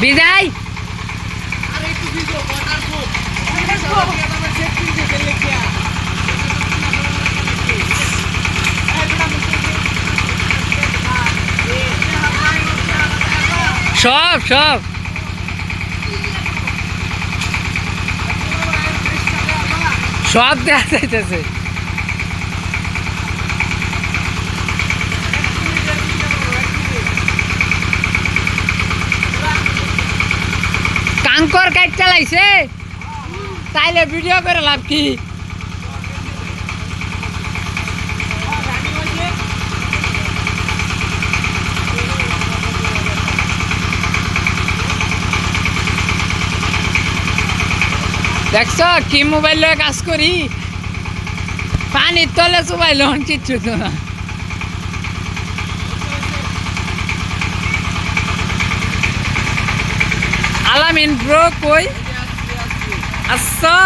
বিদায় সব সব সব দেখা যাইতেছে কাঙ্কর কাইট চালাইছে তাইলে ভিডিও করে লাভ কি দেখছ কি মোবাইল লয়ে কাজ করি পানির তলে চুবাই লন কিচ্ছু তো না আলামিন ব্রো কই আচ্ছা